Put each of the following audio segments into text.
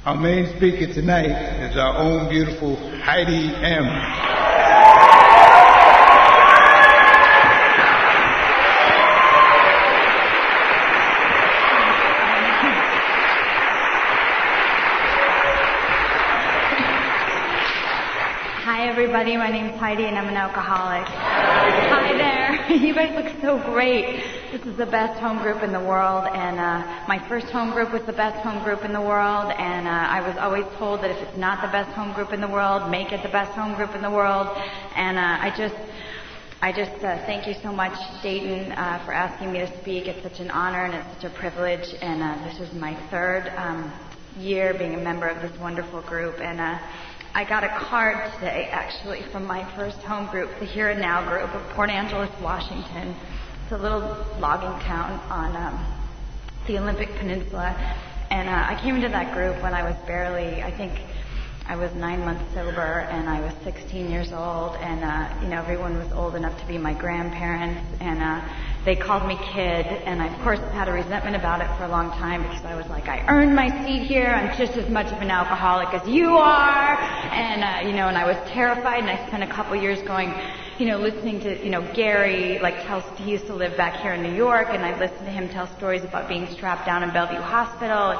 Our main speaker tonight is our own beautiful Heidi M. Hi everybody, my name's Heidi and I'm an alcoholic. Hi there, you guys look so great. This is the best home group in the world, and my first home group was the best home group in the world, and I was always told that if it's not the best home group in the world, make it the best home group in the world. And I just thank you so much, Dayton, for asking me to speak. It's such an honor and it's such a privilege, and this is my third year being a member of this wonderful group, and I got a card today, actually, from my first home group, the Here and Now group of Port Angeles, Washington. It's a little logging town on the Olympic Peninsula. And I came into that group when I was barely, I think I was 9 months sober, and I was 16 years old, and everyone was old enough to be my grandparents, and they called me kid, and I, of course, had a resentment about it for a long time because I was like, I earned my seat here, I'm just as much of an alcoholic as you are, and and I was terrified, and I spent a couple years going, listening to, Gary, he used to live back here in New York, and I listened to him tell stories about being strapped down in Bellevue Hospital.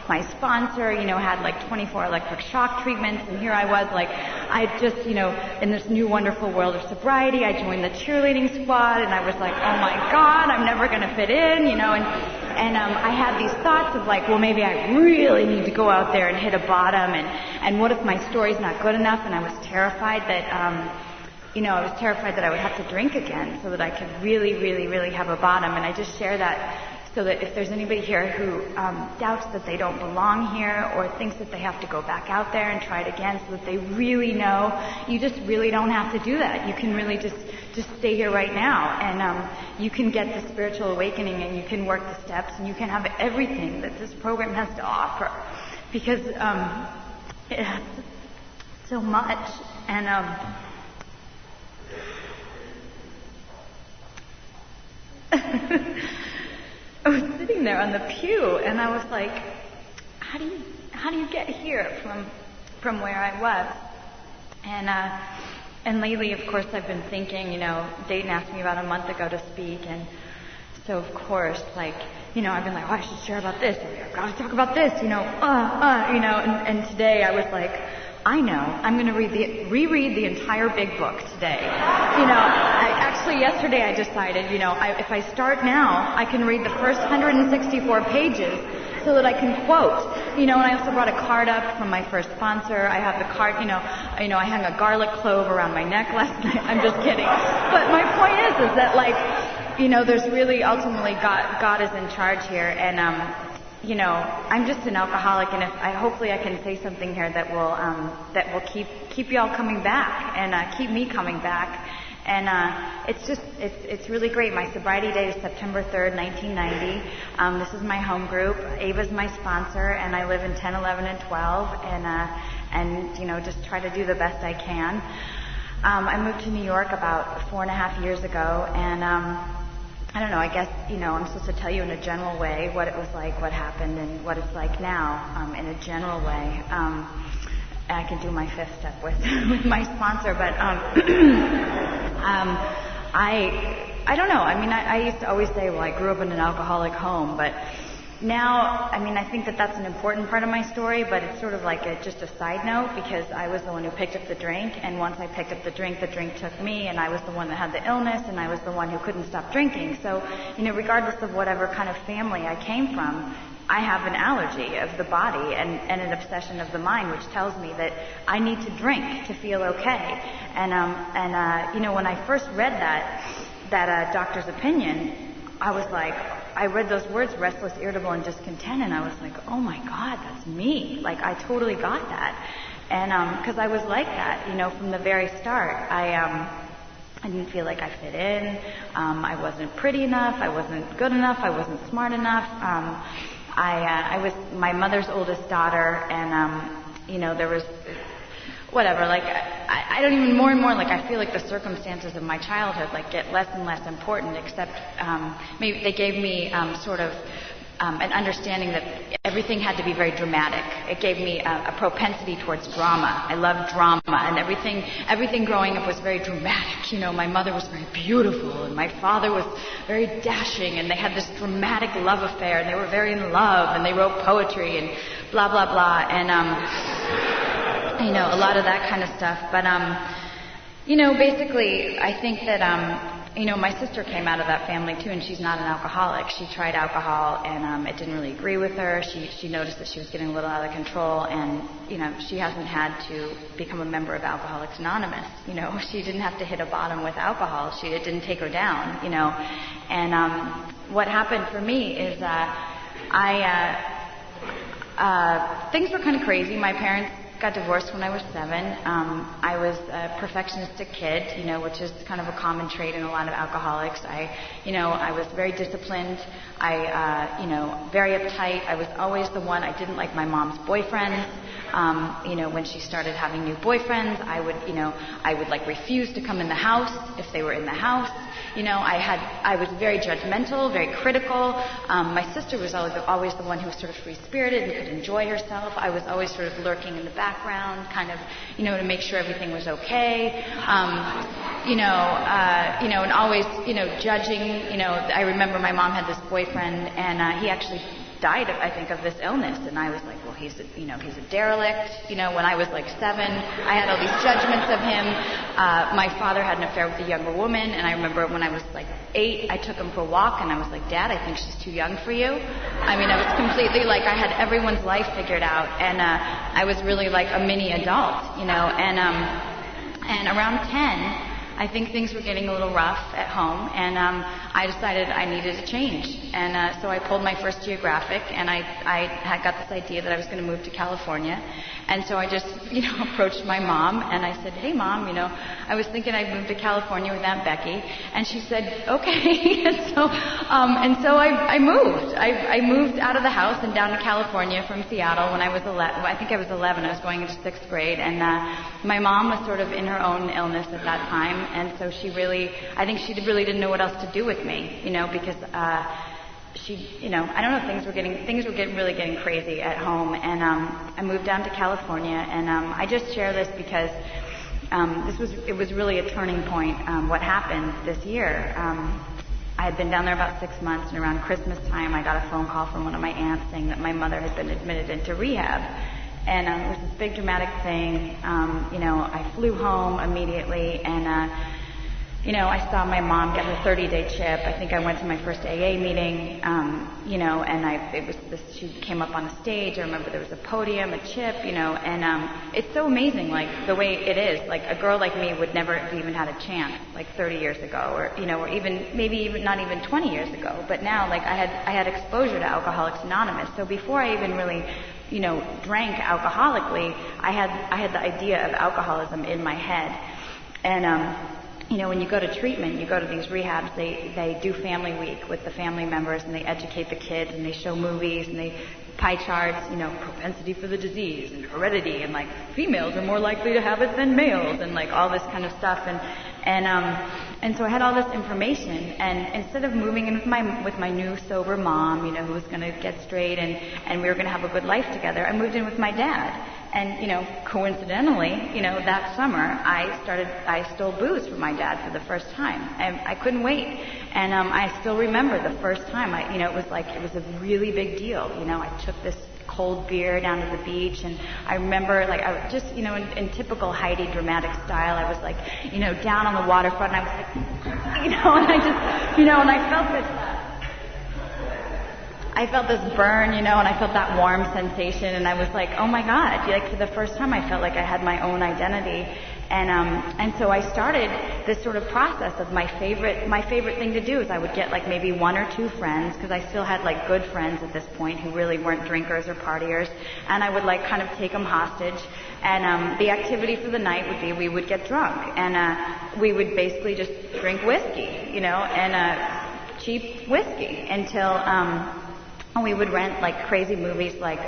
My sponsor, had 24 electric shock treatments, and here I was, I just, in this new wonderful world of sobriety, I joined the cheerleading squad, and I was like, oh my God, I'm never going to fit in, and I had these thoughts of well, maybe I really need to go out there and hit a bottom, and what if my story's not good enough, and I was terrified that, I would have to drink again so that I could really, really, really have a bottom. And I just share that so that if there's anybody here who doubts that they don't belong here or thinks that they have to go back out there and try it again so that they really know, you just really don't have to do that. You can really just stay here right now, and you can get the spiritual awakening, and you can work the steps, and you can have everything that this program has to offer, because it has so much. And I was sitting there on the pew, and I was like, how do you get here from where I was? And lately, of course, I've been thinking, Dayton asked me about a month ago to speak, and so of course, I've been like, oh, I should share about this, I've got to talk about this, and today I was like, I know, I'm going to reread the entire big book today. Yesterday I decided, if I start now, I can read the first 164 pages so that I can quote. And I also brought a card up from my first sponsor. I have the card, I hung a garlic clove around my neck last night. I'm just kidding. But my point is that, there's really ultimately God is in charge here, and I'm just an alcoholic, and hopefully I can say something here that will keep y'all coming back and keep me coming back. And it's really great. My sobriety date is September 3rd, 1990. This is my home group. Ava's my sponsor, and I live in 10, 11, and 12, and just try to do the best I can. I moved to New York about 4.5 years ago, and I don't know, I guess, I'm supposed to tell you in a general way what it was like, what happened, and what it's like now, in a general way. I can do my fifth step with my sponsor, but I don't know. I used to always say, well, I grew up in an alcoholic home, but now, I think that that's an important part of my story, but it's sort of like just a side note, because I was the one who picked up the drink, and once I picked up the drink took me, and I was the one that had the illness, and I was the one who couldn't stop drinking. So, regardless of whatever kind of family I came from, I have an allergy of the body and an obsession of the mind, which tells me that I need to drink to feel okay. And when I first read that doctor's opinion, I was like, I read those words, restless, irritable, and discontent, and I was like, oh my God, that's me. I totally got that. And because I was like that, from the very start. I didn't feel like I fit in. I wasn't pretty enough. I wasn't good enough. I wasn't smart enough. I was my mother's oldest daughter, and there was whatever. I don't even more and more. I feel like the circumstances of my childhood get less and less important. Except maybe they gave me sort of an understanding that everything had to be very dramatic. It gave me a propensity towards drama. I loved drama, and everything growing up was very dramatic. You know, my mother was very beautiful, and my father was very dashing, and they had this dramatic love affair, and they were very in love, and they wrote poetry, and blah, blah, blah, and, you know, a lot of that kind of stuff. But, you know, basically, I think that, you know, my sister came out of that family too, and she's not an alcoholic. She tried alcohol, and it didn't really agree with her. She noticed that she was getting a little out of control, and, you know, she hasn't had to become a member of Alcoholics Anonymous. You know, she didn't have to hit a bottom with alcohol. It didn't take her down, you know. And what happened for me is things were kind of crazy. My parents got divorced when I was 7. I was a perfectionistic kid, you know, which is kind of a common trait in a lot of alcoholics. I was very disciplined. You know, very uptight. I was always the one. I didn't like my mom's boyfriends. You know, when she started having new boyfriends, I would like refuse to come in the house if they were in the house. You know, I was very judgmental, very critical. My sister was always the one who was sort of free-spirited and could enjoy herself. I was always sort of lurking in the background, kind of, you know, to make sure everything was okay. And always, you know, judging. You know, I remember my mom had this boyfriend, and he actually died, I think, of this illness, and I was like, well, he's a derelict. You know, when I was like 7, I had all these judgments of him. My father had an affair with a younger woman, and I remember when I was like 8, I took him for a walk, and I was like, Dad, I think she's too young for you. I mean, I was completely like, I had everyone's life figured out, and I was really like a mini adult, you know, and around 10, I think things were getting a little rough at home, and I decided I needed a change. And so I pulled my first geographic, and I had got this idea that I was going to move to California. And so I just, you know, approached my mom, and I said, hey, Mom, you know, I was thinking I'd move to California with Aunt Becky. And she said, okay. and so I moved. I moved out of the house and down to California from Seattle when I was 11. I think I was 11. I was going into 6th grade. And my mom was sort of in her own illness at that time. And so I think she really didn't know what else to do with me, you know, because you know, I don't know, things were really getting crazy at home, and I moved down to California, and I just share this because it was really a turning point. What happened this year? I had been down there about 6 months, and around Christmas time, I got a phone call from one of my aunts saying that my mother had been admitted into rehab. And it was this big dramatic thing. You know, I flew home immediately, and you know, I saw my mom get her 30-day chip. I think I went to my first AA meeting, you know, and she came up on a stage. I remember there was a podium, a chip, you know, and it's so amazing, like, the way it is. Like, a girl like me would never have even had a chance, like, 30 years ago, or, you know, or maybe not even 20 years ago. But now, like, I had exposure to Alcoholics Anonymous. So before I even really, you know, drank alcoholically, I had the idea of alcoholism in my head. And, you know, when you go to treatment, you go to these rehabs, they do family week with the family members, and they educate the kids, and they show movies, and they pie charts, you know, propensity for the disease and heredity, and like females are more likely to have it than males, and like all this kind of stuff. And so I had all this information, and instead of moving in with my new sober mom, you know, who was going to get straight, and we were going to have a good life together, I moved in with my dad. And, you know, coincidentally, you know, that summer I stole booze from my dad for the first time. And I couldn't wait. And I still remember the first time. It was a really big deal. You know, I took this cold beer down to the beach, and I remember, like, I was just, you know, in typical Heidi dramatic style, I was like, you know, down on the waterfront, and I was like, you know, and I just, you know, and I felt this burn, you know, and I felt that warm sensation, and I was like, oh my God, like, for the first time I felt like I had my own identity. And so I started this sort of process of my favorite thing to do is I would get like maybe 1 or 2 friends, because I still had like good friends at this point who really weren't drinkers or partiers, and I would like kind of take them hostage. And the activity for the night would be we would get drunk, and we would basically just drink whiskey, you know, and cheap whiskey until we would rent like crazy movies like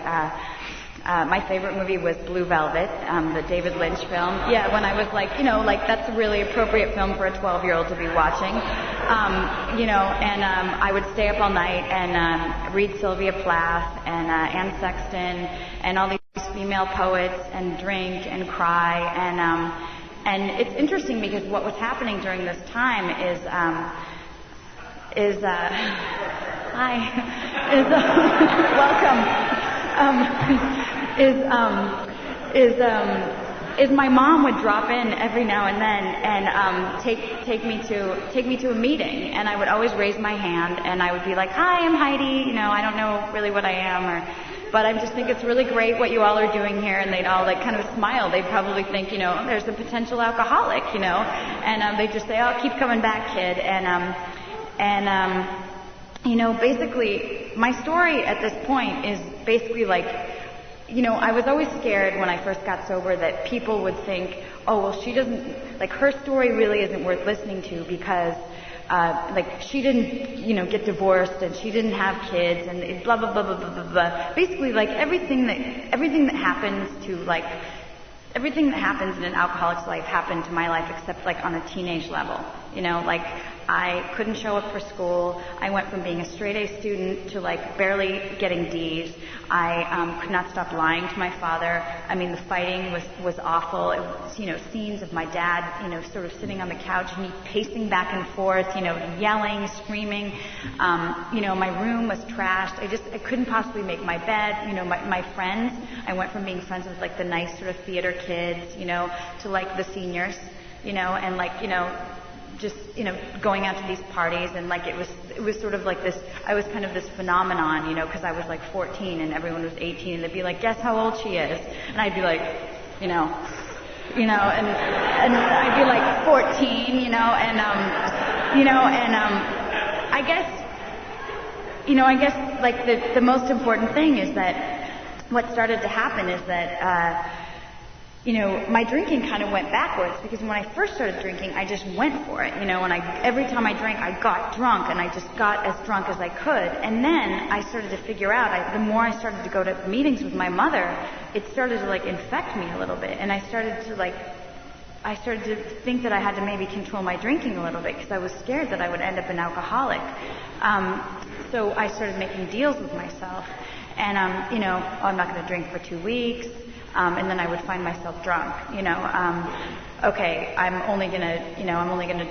my favorite movie was Blue Velvet, the David Lynch film. Yeah, when I was like, you know, like that's a really appropriate film for a 12-year-old to be watching. I would stay up all night and read Sylvia Plath and Anne Sexton and all these female poets and drink and cry and it's interesting because what was happening during this time is my mom would drop in every now and then and take me to a meeting, and I would always raise my hand and I would be like, "Hi, I'm Heidi. I don't know really what I am, but I just think it's really great what you all are doing here." And they'd all like kind of smile. They'd probably think, there's a potential alcoholic, and they'd just say, "Oh, keep coming back, kid." Basically, my story at this point is basically like, I was always scared when I first got sober that people would think, "Oh, well, she doesn't, like, her story really isn't worth listening to because, she didn't, get divorced and she didn't have kids and blah, blah, blah, blah, blah, blah, blah." Basically, like, everything that happens in an alcoholic's life happened to my life except, like, on a teenage level. I couldn't show up for school. I went from being a straight A student to like barely getting D's. I could not stop lying to my father. I mean, the fighting was awful. It was, scenes of my dad, sort of sitting on the couch, me pacing back and forth, yelling, screaming. My room was trashed. I couldn't possibly make my bed. My friends, I went from being friends with like the nice sort of theater kids, to like the seniors, and like, just, going out to these parties, and like it was sort of like this, I was kind of this phenomenon, because I was like 14 and everyone was 18, and they'd be like, "Guess how old she is?" And I'd be like, and I'd be like 14, I guess like the most important thing is that what started to happen is that my drinking kind of went backwards, because when I first started drinking, I just went for it, and every time I drank, I got drunk, and I just got as drunk as I could. And then I started to figure out, the more I started to go to meetings with my mother, it started to like infect me a little bit, and I started to think that I had to maybe control my drinking a little bit, because I was scared that I would end up an alcoholic. So I started making deals with myself, and I'm not going to drink for 2 weeks. And then I would find myself drunk, okay, I'm only gonna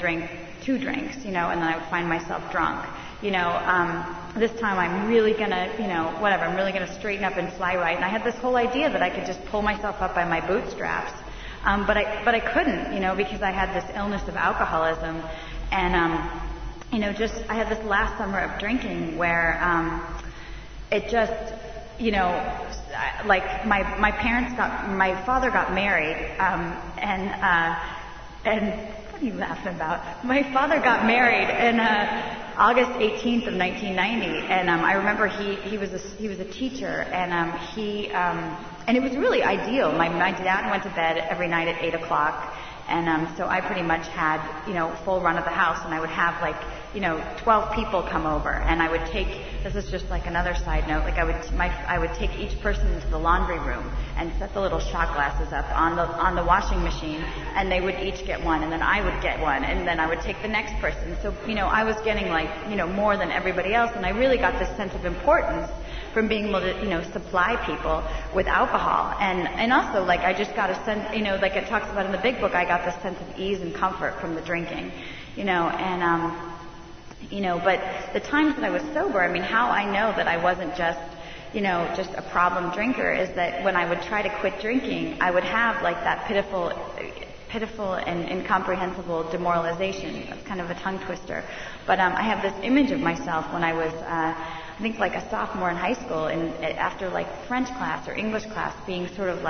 drink 2 drinks, and then I would find myself drunk, this time I'm really gonna, I'm really gonna straighten up and fly right. And I had this whole idea that I could just pull myself up by my bootstraps, but I couldn't, because I had this illness of alcoholism, and, I had this last summer of drinking where, it just, like my father got married, and what are you laughing about? My father got married in August 18th of 1990, and I remember he was a teacher, and and it was really ideal. My dad went to bed every night at 8 o'clock. And so I pretty much had, full run of the house, and I would have 12 people come over, and I would take, this is just like another side note, like I would take each person into the laundry room and set the little shot glasses up on the washing machine, and they would each get one, and then I would get one, and then I would take the next person. So, I was getting more than everybody else, and I really got this sense of importance from being able to, supply people with alcohol. And also, I just got a sense, like it talks about in the big book, I got this sense of ease and comfort from the drinking, but the times that I was sober, how I know that I wasn't just a problem drinker is that when I would try to quit drinking, I would have that pitiful and incomprehensible demoralization. That's kind of a tongue twister. But I have this image of myself when I was, I think a sophomore in high school, and after French class or English class, being sort of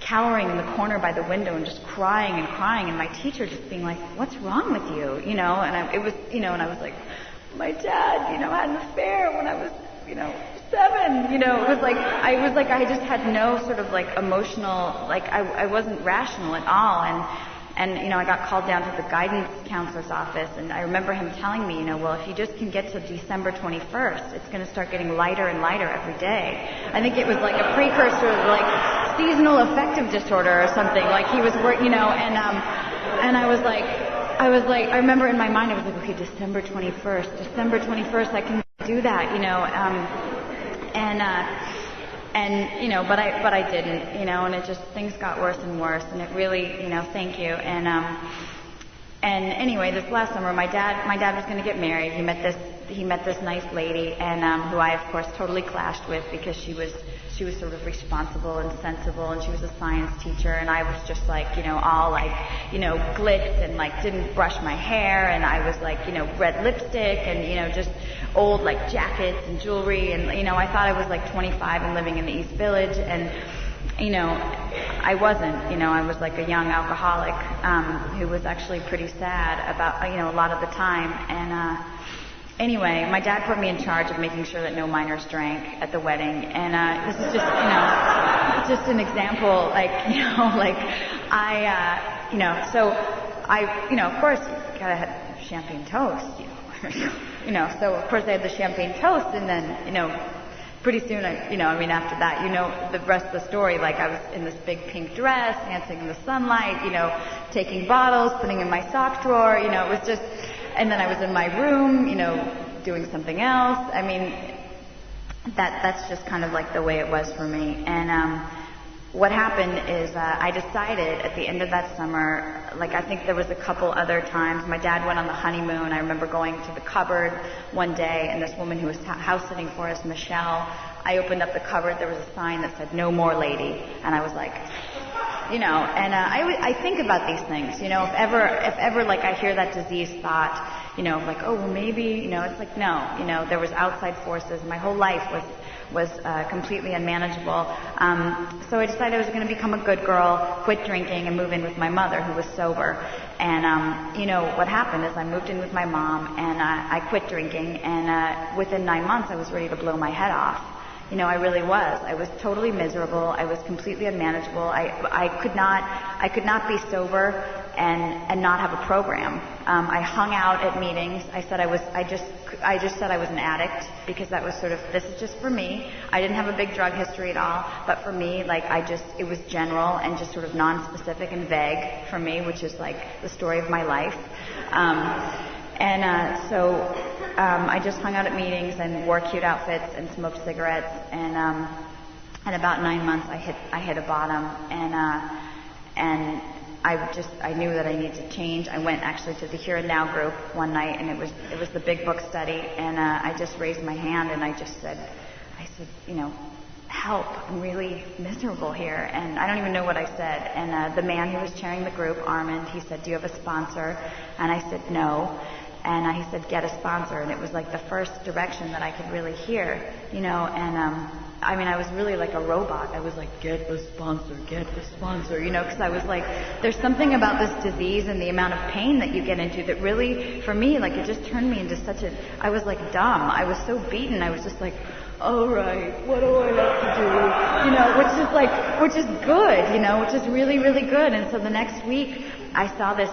cowering in the corner by the window and just crying, and my teacher just being like, "What's wrong with you?" And I was like, "My dad, had an affair when I was, 7." It was I just had no sort of emotional, I wasn't rational at all, and I got called down to the guidance counselor's office, and I remember him telling me, well, if you just can get to December 21st, it's going to start getting lighter and lighter every day. I think it was a precursor of seasonal affective disorder or something. He was and I was like, I was like, I remember in my mind, I was like, okay, December 21st, I can do that, but I didn't, and it just, things got worse and worse, and it really, thank you, and anyway, this last summer, my dad was going to get married. He met this nice lady, and who I, of course, totally clashed with because she was sort of responsible and sensible, and she was a science teacher, and I was just like, all like, glitz and like didn't brush my hair, and I was like, red lipstick and, just old like jackets and jewelry, and, I thought I was like 25 and living in the East Village, and, I wasn't, I was like a young alcoholic, who was actually pretty sad about, a lot of the time, and, anyway, my dad put me in charge of making sure that no minors drank at the wedding, and this is just, just an example, like, so I, of course, gotta have champagne toast, so of course I had the champagne toast, and then, pretty soon, after that, the rest of the story, like I was in this big pink dress, dancing in the sunlight, taking bottles, putting in my sock drawer, it was just, and then I was in my room, doing something else. I mean, that's just kind of like the way it was for me. And what happened is I decided at the end of that summer, like I think there was a couple other times, my dad went on the honeymoon. I remember going to the cupboard one day, and this woman who was house sitting for us, Michelle, I opened up the cupboard, there was a sign that said, "No more lady," and I was like, and I think about these things, if ever like I hear that disease thought, like, oh, well maybe, it's like, no, there was outside forces. My whole life was completely unmanageable. So I decided I was going to become a good girl, quit drinking, and move in with my mother, who was sober. And, what happened is I moved in with my mom, and I quit drinking, and within 9 months I was ready to blow my head off. I really was. I was totally miserable. I was completely unmanageable. I could not be sober and not have a program. I hung out at meetings. I just said I was an addict because that was sort of, this is just for me. I didn't have a big drug history at all, but for me, like it was general and just sort of non-specific and vague for me, which is like the story of my life. So I just hung out at meetings and wore cute outfits and smoked cigarettes. And at about 9 months, I hit a bottom, and I knew that I needed to change. I went actually to the Here and Now group one night, and it was the Big Book study, and I just raised my hand and I said, help, I'm really miserable here, and I don't even know what I said. And the man who was chairing the group, Armand, he said, do you have a sponsor? And I said, no. And he said, get a sponsor. And it was like the first direction that I could really hear, and I was really like a robot. I was like, get a sponsor, because I was like, there's something about this disease and the amount of pain that you get into that really, for me, like it just turned me into I was like dumb. I was so beaten. I was just like, all right, what do I have to do? Which is good, which is really, really good. And so the next week, I saw this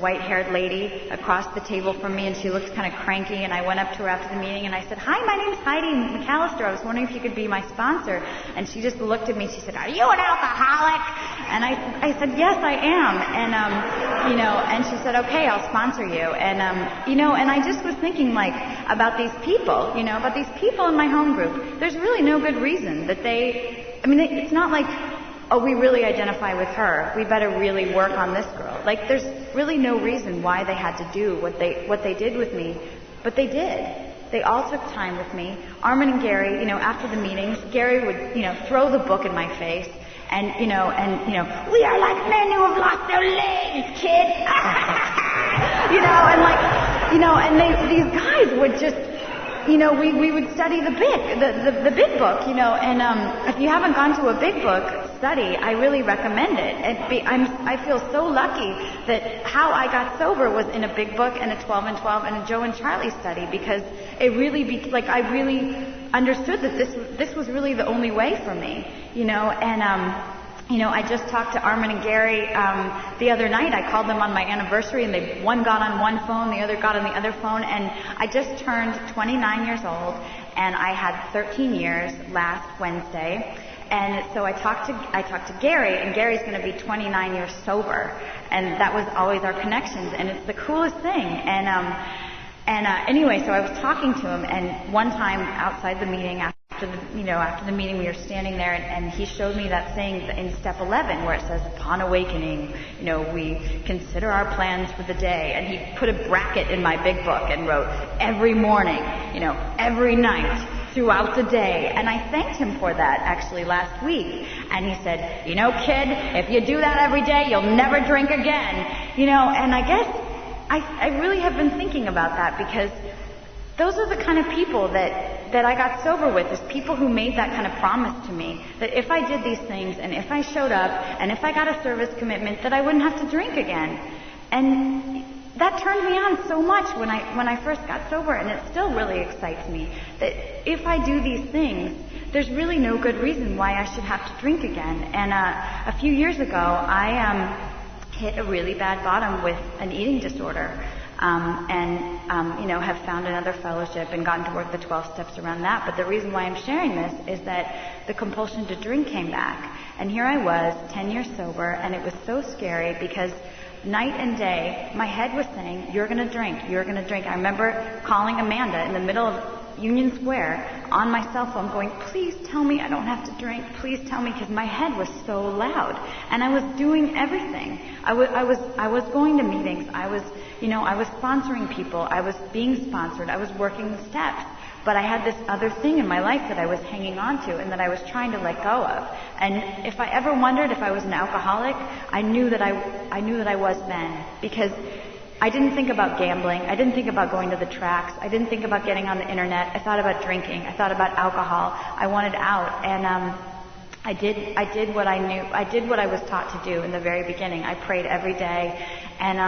white-haired lady across the table from me, and she looked kind of cranky, and I went up to her after the meeting, and I said, hi, my name's Heidi McAllister. I was wondering if you could be my sponsor. And she just looked at me, she said, are you an alcoholic? And I said, yes, I am. And, and she said, okay, I'll sponsor you. And, and I just was thinking, like, about these people, about these people in my home group. There's really no good reason that it's not like, oh, we really identify with her, we better really work on this girl. Like, there's really no reason why they had to do what they did with me, but they did. They all took time with me. Armin and Gary, after the meetings, Gary would, throw the book in my face, and, we are like men who have lost their legs, kid. And these guys would just, we would study the big book, and if you haven't gone to a big book study, I really recommend it. I feel so lucky that how I got sober was in a big book and a 12 and 12 and a Joe and Charlie study, because it really, I really understood that this was really the only way for me, I just talked to Armin and Gary the other night. I called them on my anniversary, and one got on one phone, the other got on the other phone, and I just turned 29 years old, and I had 13 years last Wednesday, And so I talked to Gary, and Gary's going to be 29 years sober, and that was always our connections, and it's the coolest thing. Anyway, so I was talking to him, and one time outside the meeting, after the meeting, we were standing there, and he showed me that thing in step 11 where it says, upon awakening, we consider our plans for the day. And he put a bracket in my big book and wrote, every morning, every night, throughout the day. And I thanked him for that actually last week. And he said, kid, if you do that every day, you'll never drink again. And I guess I really have been thinking about that, because those are the kind of people that I got sober with, is people who made that kind of promise to me, that if I did these things, and if I showed up, and if I got a service commitment, that I wouldn't have to drink again. And that turned me on so much when I first got sober, and it still really excites me, that if I do these things, there's really no good reason why I should have to drink again. And a few years ago, I hit a really bad bottom with an eating disorder. Have found another fellowship and gotten to work the 12 steps around that. But the reason why I'm sharing this is that the compulsion to drink came back. And here I was, 10 years sober, and it was so scary because night and day, my head was saying, you're going to drink, you're going to drink. I remember calling Amanda in the middle of Union Square on my cell phone going, please tell me I don't have to drink, please tell me, because my head was so loud. And I was doing everything. I was going to meetings, I was sponsoring people, I was being sponsored, I was working the steps. But I had this other thing in my life that I was hanging on to and that I was trying to let go of. And if I ever wondered if I was an alcoholic, I knew that I was then, because I didn't think about gambling. I didn't think about going to the tracks. I didn't think about getting on the internet. I thought about drinking. I thought about alcohol. I wanted out. And I did what I knew. I did what I was taught to do in the very beginning. I prayed every day. And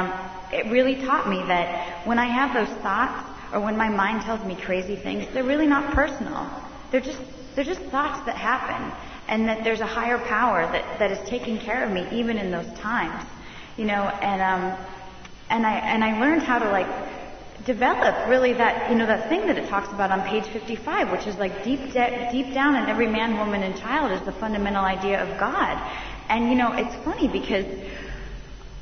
it really taught me that when I have those thoughts, or when my mind tells me crazy things, they're really not personal. They're just thoughts that happen. And that there's a higher power that is taking care of me even in those times. And I learned how to develop really that that thing that it talks about on page 55, which is deep down in every man, woman, and child is the fundamental idea of God. And it's funny because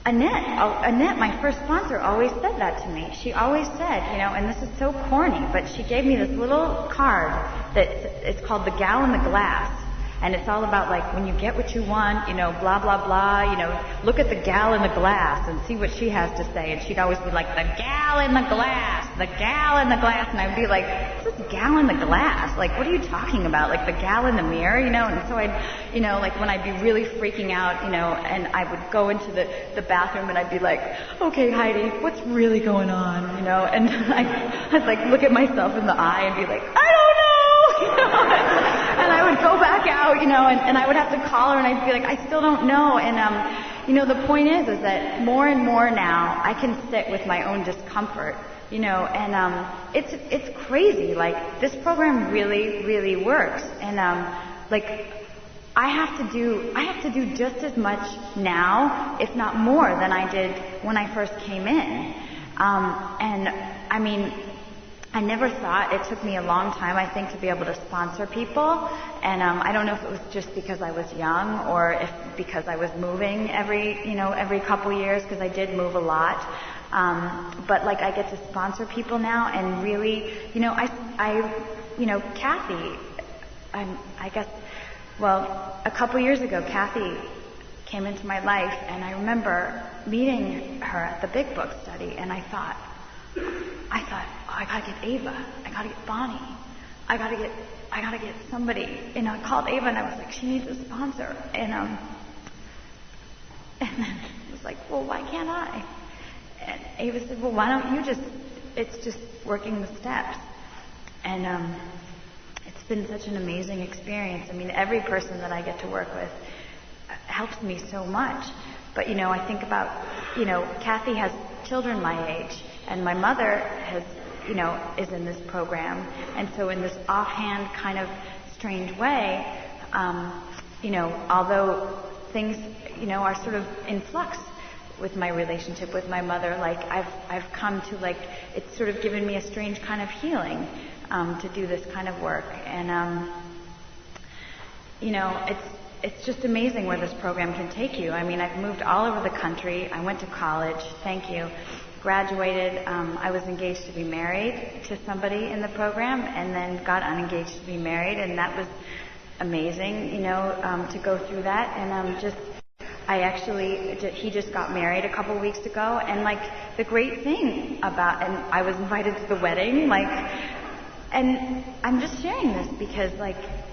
Annette, my first sponsor, always said that to me. She always said, and this is so corny, but she gave me this little card it's called The Gal in the Glass. And it's all about when you get what you want, blah, blah, blah, look at the gal in the glass and see what she has to say. And she'd always be like, the gal in the glass, the gal in the glass. And I'd be like, what's this gal in the glass? What are you talking about? The gal in the mirror, And so I'd, when I'd be really freaking out, and I would go into the bathroom and I'd be like, okay, Heidi, what's really going on? And I'd look at myself in the eye and be like, I don't know. And I would go back out, and I would have to call her, and I'd be like, I still don't know. And, the point is that more and more now, I can sit with my own discomfort, and it's crazy. This program really, really works. And, I have to do just as much now, if not more, than I did when I first came in. I never thought, it took me a long time, I think, to be able to sponsor people. And I don't know if it was just because I was young or if because I was moving every couple years, because I did move a lot. But I get to sponsor people now, and really, Kathy, a couple years ago, Kathy came into my life, and I remember meeting her at the Big Book study, and I thought, I gotta get Ava. I gotta get Bonnie. I gotta get somebody. I called Ava and I was like, she needs a sponsor. And then I was like, well, why can't I? And Ava said, well, why don't you it's just working the steps. And it's been such an amazing experience. Every person that I get to work with helps me so much. But, I think about, Kathy has children my age. And my mother is in this program. And so in this offhand kind of strange way, although things, are sort of in flux with my relationship with my mother, I've come to it's sort of given me a strange kind of healing, to do this kind of work. And it's just amazing where this program can take you. I mean, I've moved all over the country. I went to college. Thank you. Graduated. I was engaged to be married to somebody in the program, and then got unengaged to be married, and that was amazing, to go through that. And he just got married a couple weeks ago, and the great thing about, and I was invited to the wedding, and I'm just sharing this because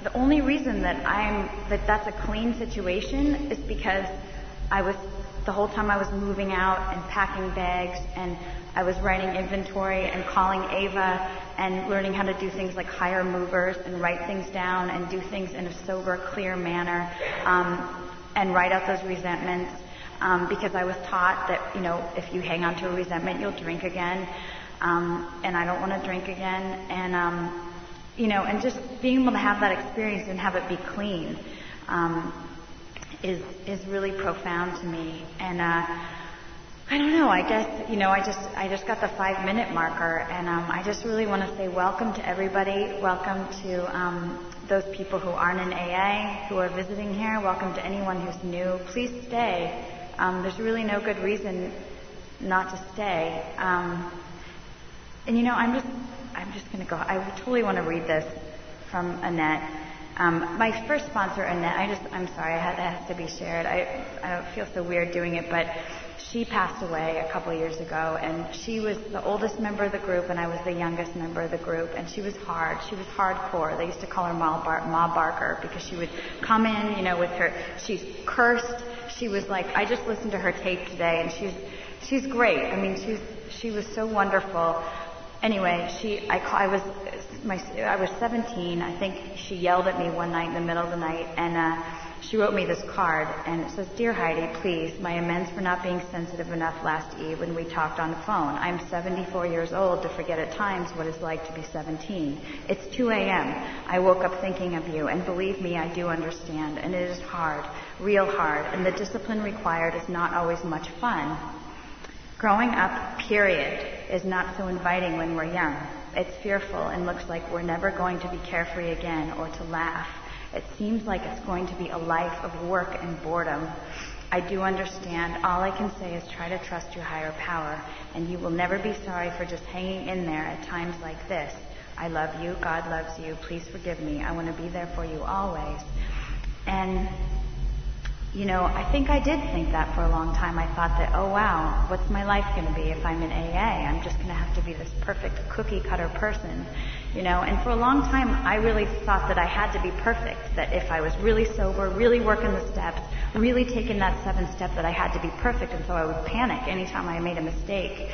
the only reason that's a clean situation is because the whole time I was moving out and packing bags, and I was writing inventory and calling Ava and learning how to do things like hire movers and write things down and do things in a sober, clear manner, and write out those resentments, because I was taught that, if you hang on to a resentment, you'll drink again, and I don't want to drink again, and, and just being able to have that experience and have it be clean, is really profound to me. And I don't know, I guess, I just got the 5-minute marker, and I just really want to say welcome to everybody. Welcome to those people who aren't in AA, who are visiting here. Welcome to anyone who's new. Please stay. There's really no good reason not to stay. And I'm just going to go. I totally want to read this from Annette. My first sponsor, Annette, I'm sorry, it has to be shared. I feel so weird doing it, but she passed away a couple years ago, and she was the oldest member of the group, and I was the youngest member of the group, and she was hard. She was hardcore. They used to call her Ma Barker, because she would come in, with her, she's cursed. She was I just listened to her tape today, and she's great. I mean, she was so wonderful. Anyway, I was 17. I think she yelled at me one night in the middle of the night, and she wrote me this card, and it says, "Dear Heidi, please, my amends for not being sensitive enough last eve when we talked on the phone. I'm 74 years old to forget at times what it's like to be 17. It's 2 a.m. I woke up thinking of you, and believe me, I do understand, and it is hard, real hard, and the discipline required is not always much fun. Growing up, period, is not so inviting when we're young. It's fearful and looks like we're never going to be carefree again or to laugh. It seems like it's going to be a life of work and boredom. I do understand. All I can say is try to trust your higher power, and you will never be sorry for just hanging in there at times like this. I love you. God loves you. Please forgive me. I want to be there for you always." And I think I did think that for a long time. I thought that, oh wow, what's my life going to be if I'm in AA? I'm just going to have to be this perfect cookie cutter person, And for a long time, I really thought that I had to be perfect, that if I was really sober, really working the steps, really taking that 7 step, that I had to be perfect, and so I would panic anytime I made a mistake.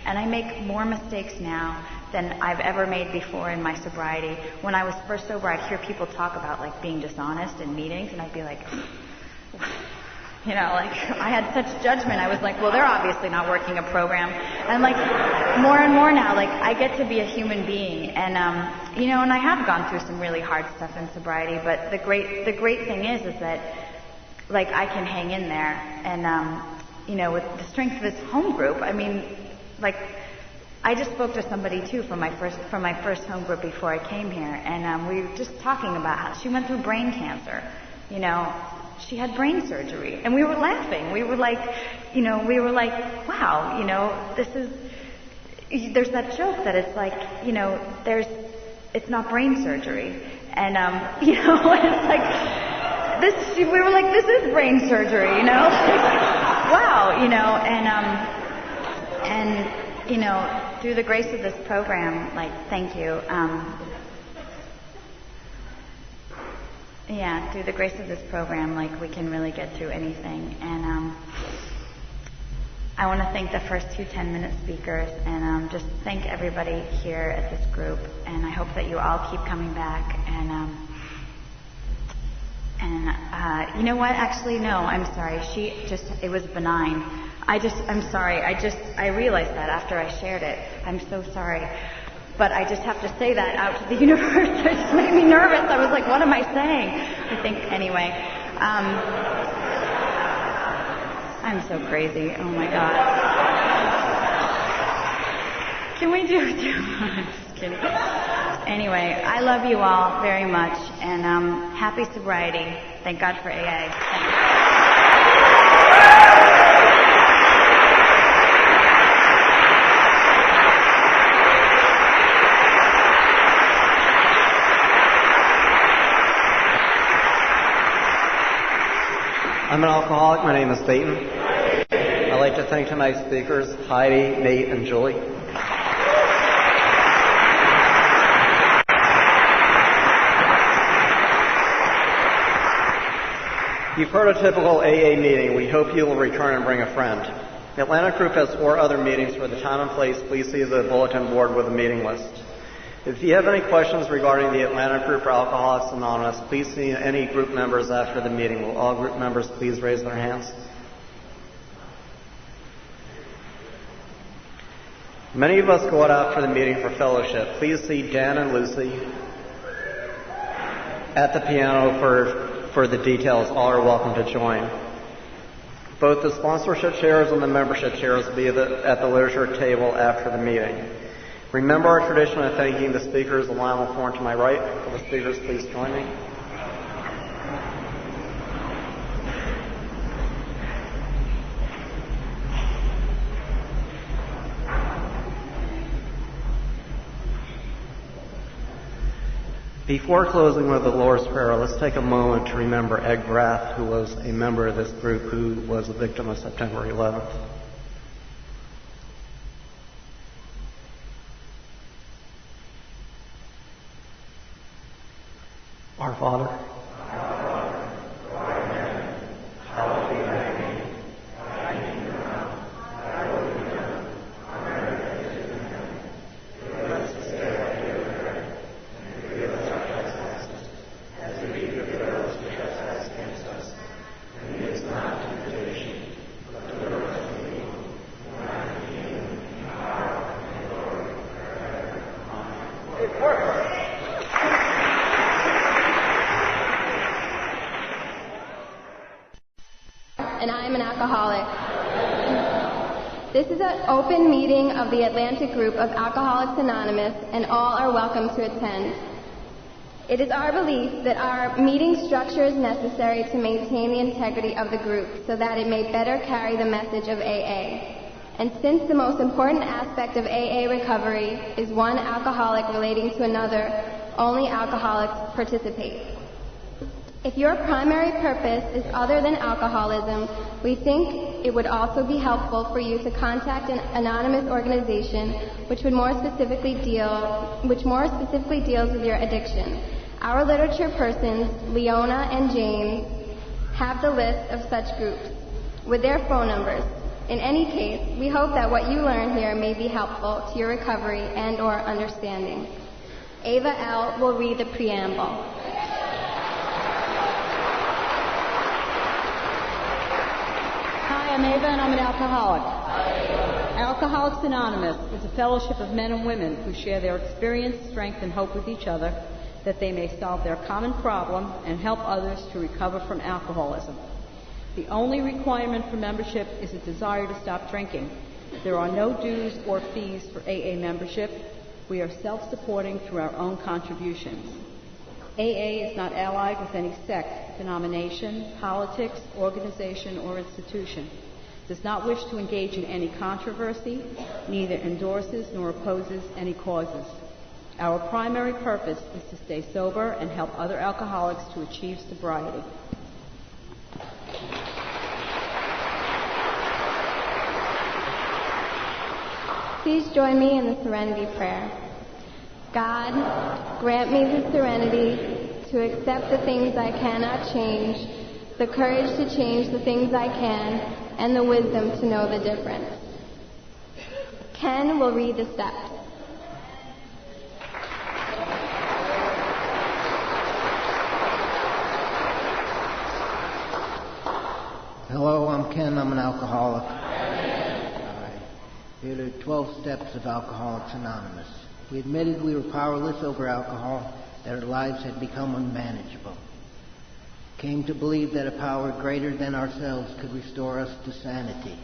And I make more mistakes now than I've ever made before in my sobriety. When I was first sober, I'd hear people talk about being dishonest in meetings, and I'd be like, I had such judgment. I was like, well, they're obviously not working a program. And more and more now, I get to be a human being. And, and I have gone through some really hard stuff in sobriety, but the great thing is that, I can hang in there. And, with the strength of this home group, I mean, I just spoke to somebody too from my first home group before I came here, and we were just talking about how she went through brain cancer. She had brain surgery, and we were laughing. We were wow, this is. There's that joke that it's it's not brain surgery, and it's this. We were like, this is brain surgery, wow, and through the grace of this program, thank you. Through the grace of this program, we can really get through anything. And I want to thank the first 2 10-minute speakers, and just thank everybody here at this group. And I hope that you all keep coming back. And you know what? Actually, no, I'm sorry. It was benign. I'm sorry. I realized that after I shared it. I'm so sorry. But I just have to say that out to the universe. It just made me nervous. I was like, what am I saying? I think, anyway. I'm so crazy. Oh, my God. Can we do it? I'm just kidding. Anyway, I love you all very much, and happy sobriety. Thank God for AA. Thanks. I'm an alcoholic. My name is Peyton. I'd like to thank tonight's speakers, Heidi, Nate, and Julie. You've heard a typical AA meeting. We hope you will return and bring a friend. The Atlanta group has 4 other meetings. For the time and place, please see the bulletin board with a meeting list. If you have any questions regarding the Atlanta group or Alcoholics Anonymous, please see any group members after the meeting. Will all group members please raise their hands? Many of us go out after the meeting for fellowship. Please see Dan and Lucy at the piano for the details. All are welcome to join. Both the sponsorship chairs and the membership chairs will be at the literature table after the meeting. Remember our tradition of thanking the speakers. The line will form to my right. Will the speakers please join me? Before closing with the Lord's Prayer, let's take a moment to remember Ed Graff, who was a member of this group who was a victim of September 11th. Our Father, who art in heaven, hallowed be thy name. Thy kingdom come, thy will be done, on earth as it is in heaven. Give us this day our daily bread, and forgive us our trespasses, as we forgive those who trespass against us. And lead us not into temptation, but deliver us from evil. For thine is the kingdom, and power, and glory, forever. Amen. It works. And I am an alcoholic. This is an open meeting of the Atlantic group of Alcoholics Anonymous, and all are welcome to attend. It is our belief that our meeting structure is necessary to maintain the integrity of the group so that it may better carry the message of AA. And since the most important aspect of AA recovery is one alcoholic relating to another, only alcoholics participate. If your primary purpose is other than alcoholism, we think it would also be helpful for you to contact an anonymous organization which more specifically deals with your addiction. Our literature persons, Leona and James, have the list of such groups with their phone numbers. In any case, we hope that what you learn here may be helpful to your recovery and/or understanding. Ava L. will read the preamble. Hi, I'm Ava, and I'm an alcoholic. Alcoholics Anonymous is a fellowship of men and women who share their experience, strength, and hope with each other that they may solve their common problem and help others to recover from alcoholism. The only requirement for membership is a desire to stop drinking. There are no dues or fees for AA membership. We are self-supporting through our own contributions. AA is not allied with any sect, denomination, politics, organization, or institution. Does not wish to engage in any controversy, neither endorses nor opposes any causes. Our primary purpose is to stay sober and help other alcoholics to achieve sobriety. Please join me in the Serenity Prayer. God, grant me the serenity to accept the things I cannot change, the courage to change the things I can, and the wisdom to know the difference. Ken will read the steps. Hello, I'm Ken. I'm an alcoholic. Here are the 12 steps of Alcoholics Anonymous. We admitted we were powerless over alcohol, that our lives had become unmanageable. Came to believe that a power greater than ourselves could restore us to sanity.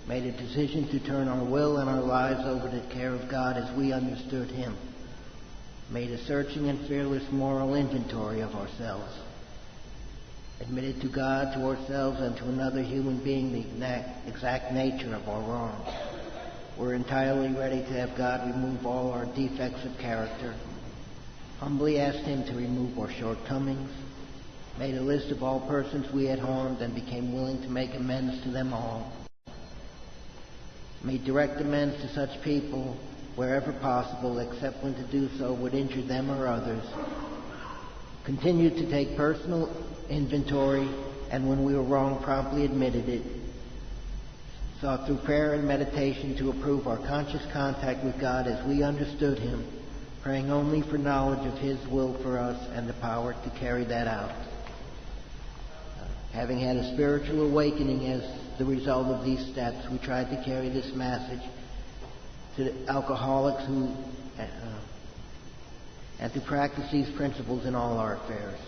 Made a decision to turn our will and our lives over to the care of God as we understood Him. made a searching and fearless moral inventory of ourselves, admitted to God, to ourselves, and to another human being the exact nature of our wrongs. We're entirely ready to have God remove all our defects of character, humbly asked Him to remove our shortcomings, made a list of all persons we had harmed, and became willing to make amends to them all, made direct amends to such people wherever possible, except when to do so would injure them or others, continued to take personal inventory, and when we were wrong, promptly admitted it, sought through prayer and meditation to improve our conscious contact with God as we understood Him, praying only for knowledge of His will for us and the power to carry that out. Having had a spiritual awakening as the result of these steps, we tried to carry this message to the alcoholics and to practice these principles in all our affairs.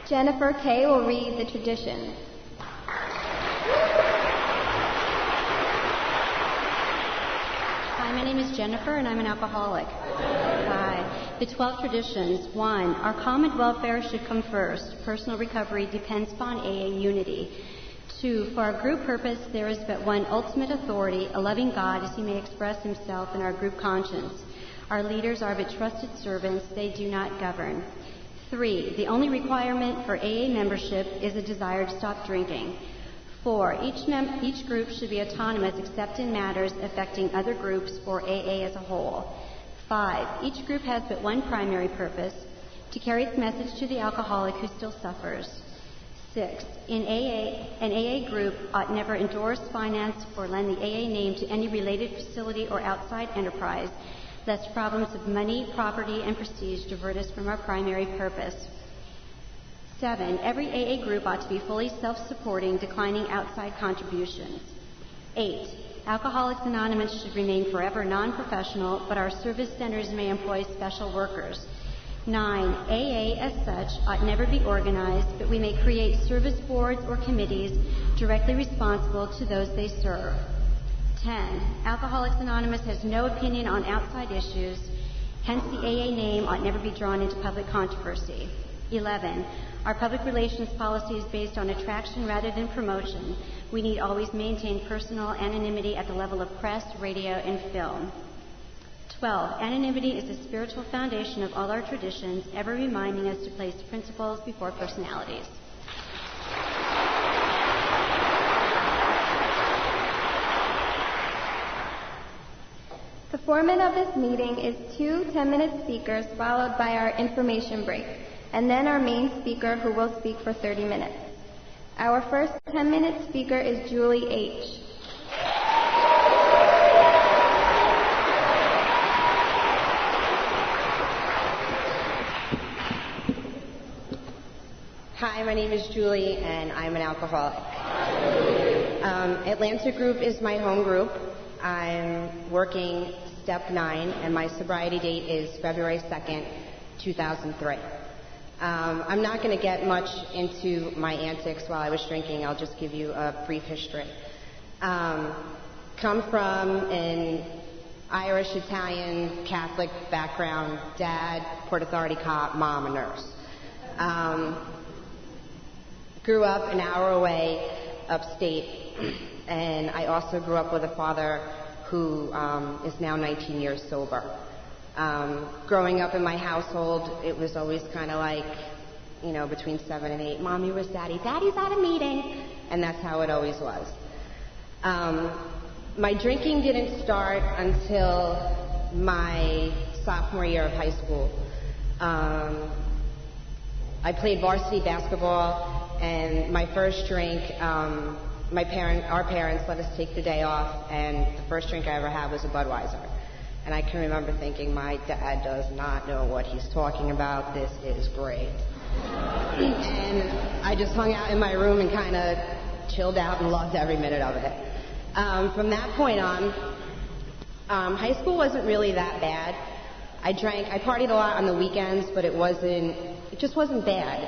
Jennifer K. will read the tradition. Hi, my name is Jennifer, and I'm an alcoholic. Hi. The 12 traditions. 1. Our common welfare should come first. Personal recovery depends upon AA unity. 2. For our group purpose, there is but one ultimate authority, a loving God, as He may express Himself in our group conscience. Our leaders are but trusted servants. They do not govern. 3. The only requirement for AA membership is a desire to stop drinking. 4. Each group should be autonomous except in matters affecting other groups or AA as a whole. 5. Each group has but one primary purpose, to carry its message to the alcoholic who still suffers. 6. In AA, an AA group ought never endorse, finance, or lend the AA name to any related facility or outside enterprise, lest problems of money, property, and prestige divert us from our primary purpose. 7. Every AA group ought to be fully self-supporting, declining outside contributions. 8. Alcoholics Anonymous should remain forever non-professional, but our service centers may employ special workers. 9. AA as such ought never be organized, but we may create service boards or committees directly responsible to those they serve. 10. Alcoholics Anonymous has no opinion on outside issues, hence the AA name ought never be drawn into public controversy. 11. Our public relations policy is based on attraction rather than promotion. We need always maintain personal anonymity at the level of press, radio, and film. 12. Anonymity is the spiritual foundation of all our traditions, ever reminding us to place principles before personalities. The format of this meeting is 2 10-minute speakers followed by our information break, and then our main speaker who will speak for 30 minutes. Our first 10-minute speaker is Julie H. Hi, my name is Julie, and I'm an alcoholic. Atlanta Group is my home group. I'm working step 9, and my sobriety date is February 2nd, 2003. I'm not going to get much into my antics while I was drinking. I'll just give you a brief history. Come from an Irish, Italian, Catholic background. Dad, Port Authority cop, mom, a nurse. Grew up an hour away, upstate, and I also grew up with a father who is now 19 years sober. Growing up in my household, it was always kind of like, you know, between 7 and 8, Mommy, where's Daddy? Daddy's at a meeting. And that's how it always was. My drinking didn't start until my sophomore year of high school. I played varsity basketball, and my first drink, our parents let us take the day off, and the first drink I ever had was a Budweiser. And I can remember thinking, my dad does not know what he's talking about. This is great. And I just hung out in my room and kind of chilled out and loved every minute of it. From that point on, high school wasn't really that bad. I partied a lot on the weekends, but it just wasn't bad.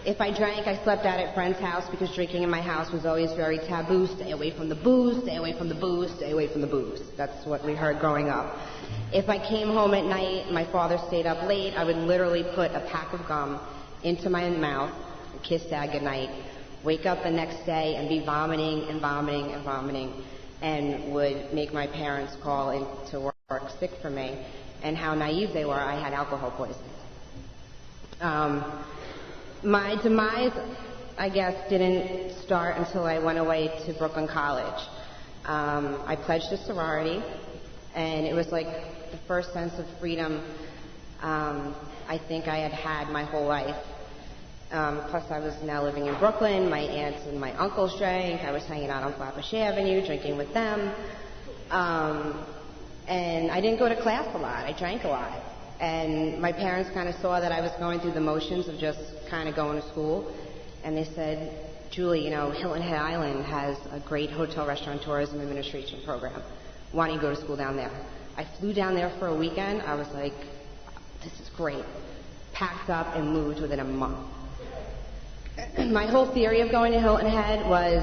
If I drank, I slept out at friend's house because drinking in my house was always very taboo. Stay away from the booze, stay away from the booze, stay away from the booze. That's what we heard growing up. If I came home at night and my father stayed up late, I would literally put a pack of gum into my mouth, kiss Dad goodnight, wake up the next day and be vomiting and vomiting and vomiting, and would make my parents call into work sick for me. And how naive they were, I had alcohol poisoning. My demise, I guess, didn't start until I went away to Brooklyn College. I pledged a sorority, and it was like the first sense of freedom I think I had had my whole life. Plus, I was now living in Brooklyn. My aunts and my uncles drank. I was hanging out on Flatbush Avenue, drinking with them. And I didn't go to class a lot. I drank a lot. And my parents kind of saw that I was going through the motions of just kind of going to school. And they said, Julie, you know, Hilton Head Island has a great hotel, restaurant, tourism administration program. Why don't you go to school down there? I flew down there for a weekend. I was like, this is great. Packed up and moved within a month. My whole theory of going to Hilton Head was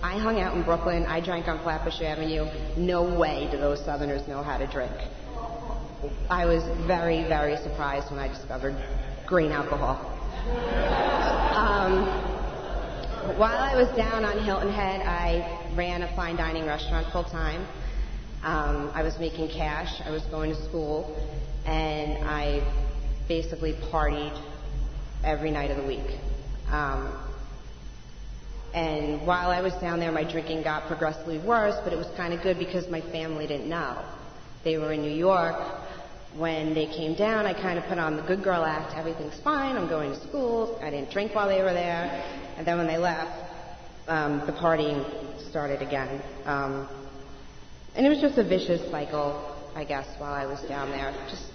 I hung out in Brooklyn. I drank on Flatbush Avenue. No way do those Southerners know how to drink. I was very, very surprised when I discovered grain alcohol. While I was down on Hilton Head, I ran a fine dining restaurant full time. I was making cash. I was going to school. And I basically partied every night of the week. And while I was down there, my drinking got progressively worse, but it was kind of good because my family didn't know. They were in New York. When they came down, I kind of put on the good girl act. Everything's fine. I'm going to school. I didn't drink while they were there. And then when they left, the partying started again. And it was just a vicious cycle, I guess, while I was down there. Just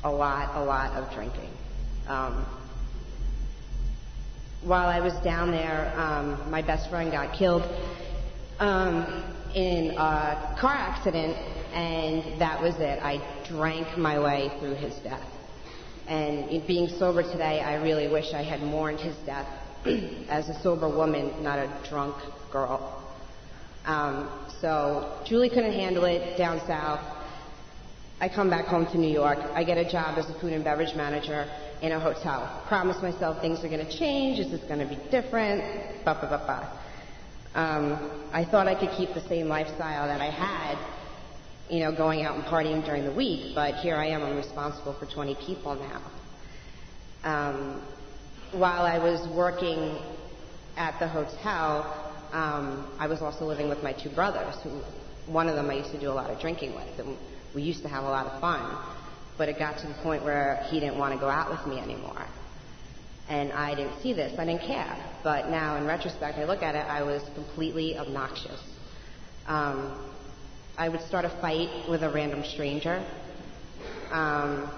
a lot of drinking. While I was down there, my best friend got killed in a car accident, and that was it. I drank my way through his death. And being sober today, I really wish I had mourned his death as a sober woman, not a drunk girl. So Julie couldn't handle it down south. I come back home to New York. I get a job as a food and beverage manager in a hotel. Promise myself things are going to change. This is going to be different. I thought I could keep the same lifestyle that I had, you know, going out and partying during the week, but here I am. I'm responsible for 20 people now. While I was working at the hotel, I was also living with my two brothers, who one of them I used to do a lot of drinking with, and we used to have a lot of fun. But it got to the point where he didn't want to go out with me anymore. And I didn't see this. I didn't care. But now, in retrospect, I look at it, I was completely obnoxious. I would start a fight with a random stranger. Thank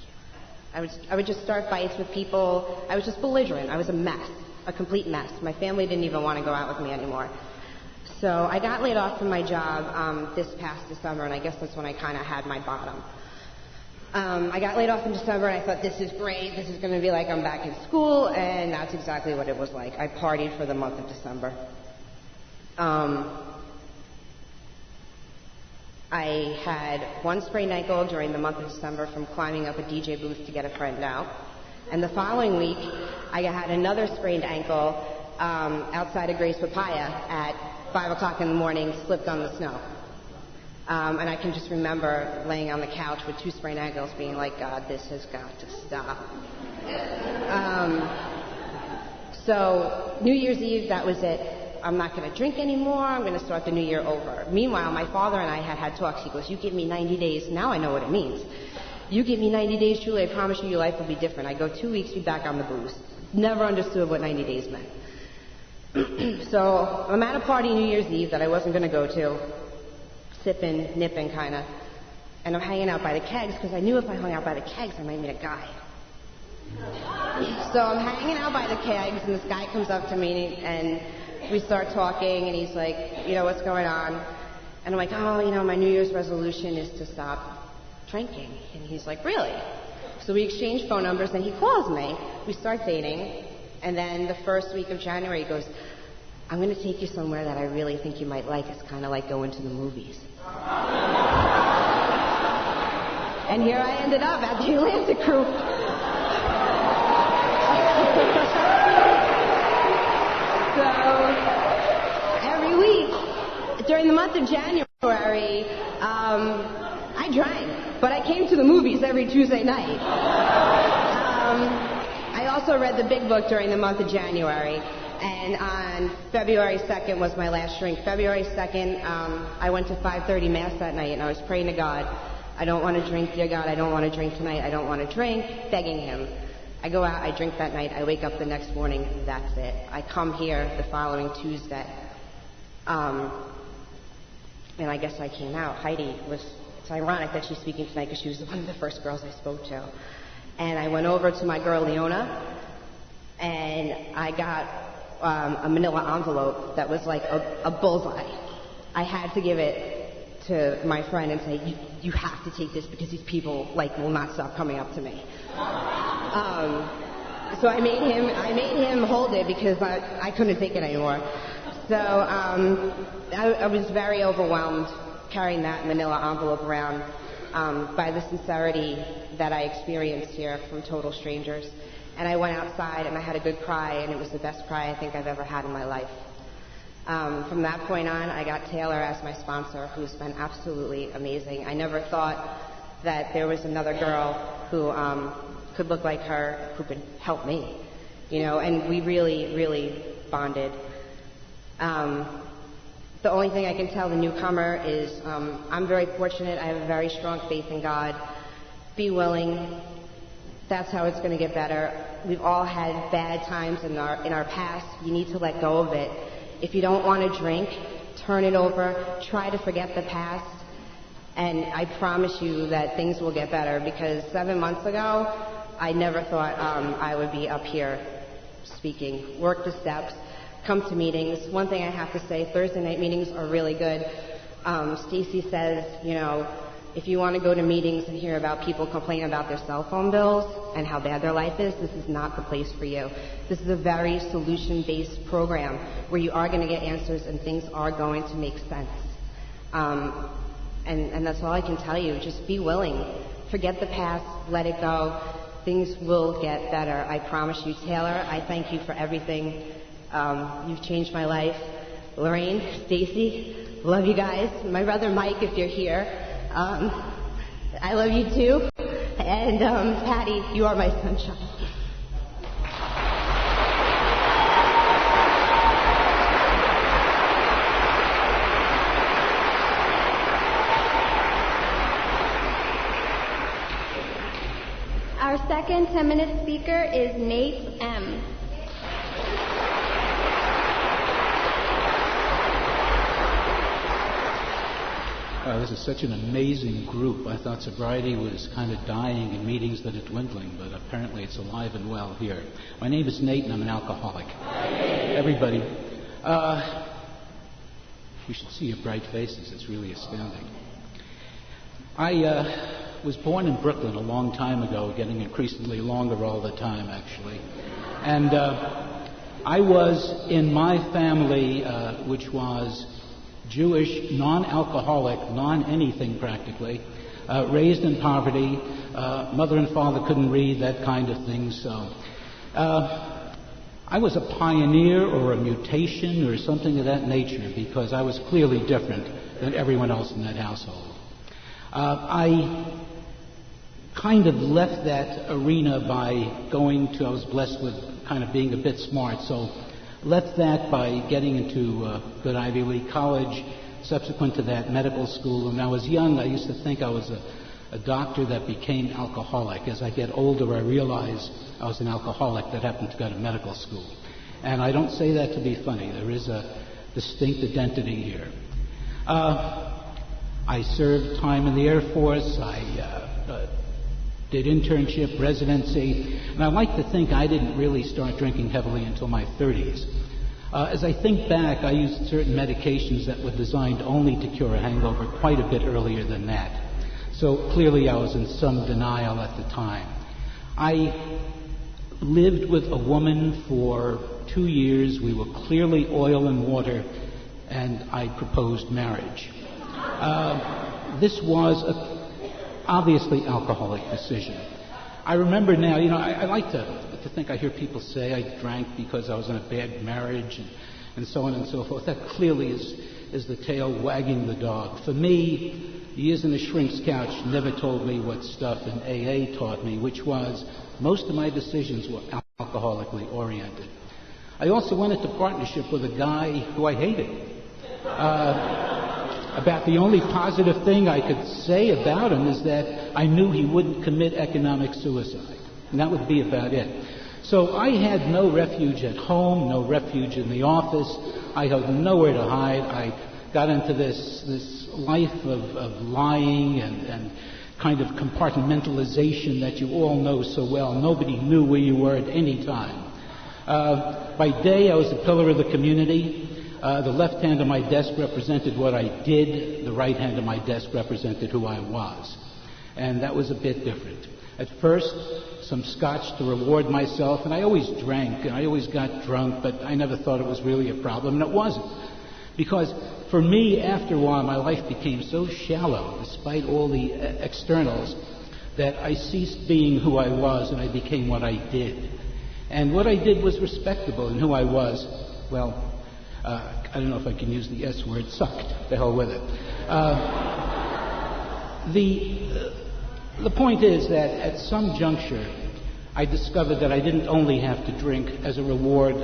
you. I would just start fights with people. I was just belligerent. I was a mess, a complete mess. My family didn't even want to go out with me anymore. So I got laid off from my job this past December, and I guess that's when I kind of had my bottom. I got laid off in December, and I thought, this is great. This is going to be like I'm back in school, and that's exactly what it was like. I partied for the month of December. I had one sprained ankle during the month of December from climbing up a DJ booth to get a friend out. And the following week, I had another sprained ankle outside of Grace Papaya at 5 o'clock in the morning, slipped on the snow. And I can just remember laying on the couch with two sprained ankles being like, God, this has got to stop. So New Year's Eve, that was it. I'm not going to drink anymore. I'm going to start the new year over. Meanwhile, my father and I had talks. He goes, you give me 90 days. Now I know what it means. You give me 90 days, Julie, I promise you your life will be different. I go 2 weeks, be back on the booze. Never understood what 90 days meant. So I'm at a party New Year's Eve that I wasn't going to go to, sipping, nipping kind of, and I'm hanging out by the kegs because I knew if I hung out by the kegs I might meet a guy. So I'm hanging out by the kegs and this guy comes up to me and we start talking and he's like, you know, what's going on? And I'm like, oh, you know, my New Year's resolution is to stop drinking. And he's like, really? So we exchange phone numbers, and he calls me. We start dating, and then the first week of January, he goes, I'm going to take you somewhere that I really think you might like. It's kind of like going to the movies. And here I ended up at the Atlantic Group. So every week, during the month of January, I drank, but I came to the movies every Tuesday night. I also read the big book during the month of January, and on February 2nd was my last drink. February 2nd, I went to 5:30 Mass that night, and I was praying to God, I don't want to drink, dear God, I don't want to drink tonight, I don't want to drink, begging him. I go out, I drink that night, I wake up the next morning, that's it. I come here the following Tuesday, and I guess I came out. Heidi was, it's ironic that she's speaking tonight because she was one of the first girls I spoke to. And I went over to my girl Leona, and I got a manila envelope that was like a bullseye. I had to give it to my friend and say, you have to take this because these people will not stop coming up to me. So I made him hold it because I couldn't take it anymore. So I was very overwhelmed carrying that manila envelope around by the sincerity that I experienced here from total strangers. And I went outside and I had a good cry, and it was the best cry I think I've ever had in my life. From that point on, I got Taylor as my sponsor, who's been absolutely amazing. I never thought that there was another girl who could look like her who could help me, and we really, really bonded. The only thing I can tell the newcomer is I'm very fortunate. I have a very strong faith in God. Be willing. That's how it's going to get better. We've all had bad times in our past. You need to let go of it. If you don't want to drink, turn it over. Try to forget the past. And I promise you that things will get better, because 7 months ago, I never thought I would be up here speaking. Work the steps. Come to meetings. One thing I have to say, Thursday night meetings are really good. Stacy says, if you want to go to meetings and hear about people complaining about their cell phone bills and how bad their life is, this is not the place for you. This is a very solution-based program where you are going to get answers and things are going to make sense. And that's all I can tell you. Just be willing. Forget the past. Let it go. Things will get better. I promise you. Taylor, I thank you for everything. You've changed my life. Lorraine, Stacy, love you guys. My brother Mike, if you're here, I love you too. And Patty, you are my sunshine. Our second 10-minute speaker is Nate M. This is such an amazing group. I thought sobriety was kind of dying in meetings that are dwindling, but apparently it's alive and well here. My name is Nate, and I'm an alcoholic. Everybody, you should see your bright faces. It's really astounding. I was born in Brooklyn a long time ago, getting increasingly longer all the time, actually. And I was in my family, which was Jewish, non-alcoholic, non-anything practically, raised in poverty. Mother and father couldn't read, that kind of thing. So I was a pioneer or a mutation or something of that nature, because I was clearly different than everyone else in that household. I kind of left that arena by I was blessed with kind of being a bit smart, so left that by getting into good Ivy League college, subsequent to that medical school. When I was young, I used to think I was a doctor that became alcoholic. As I get older, I realize I was an alcoholic that happened to go to medical school. And I don't say that to be funny. There is a distinct identity here. I served time in the Air Force. I did internship, residency, and I like to think I didn't really start drinking heavily until my 30s. As I think back, I used certain medications that were designed only to cure a hangover quite a bit earlier than that. So clearly I was in some denial at the time. I lived with a woman for 2 years. We were clearly oil and water, and I proposed marriage. This was obviously alcoholic decision. I remember now, I like to think I hear people say I drank because I was in a bad marriage and so on and so forth. That clearly is the tail wagging the dog. For me, years in a shrink's couch never told me what stuff in AA taught me, which was most of my decisions were alcoholically oriented. I also went into partnership with a guy who I hated. About the only positive thing I could say about him is that I knew he wouldn't commit economic suicide. And that would be about it. So I had no refuge at home, no refuge in the office. I had nowhere to hide. I got into this life of lying and kind of compartmentalization that you all know so well. Nobody knew where you were at any time. By day, I was a pillar of the community. The left hand of my desk represented what I did. The right hand of my desk represented who I was. And that was a bit different. At first, some scotch to reward myself, and I always drank, and I always got drunk, but I never thought it was really a problem, and it wasn't. Because for me, after a while, my life became so shallow, despite all the externals, that I ceased being who I was, and I became what I did. And what I did was respectable, and who I was, well, I don't know if I can use the S word, sucked. The hell with it. The point is that at some juncture, I discovered that I didn't only have to drink as a reward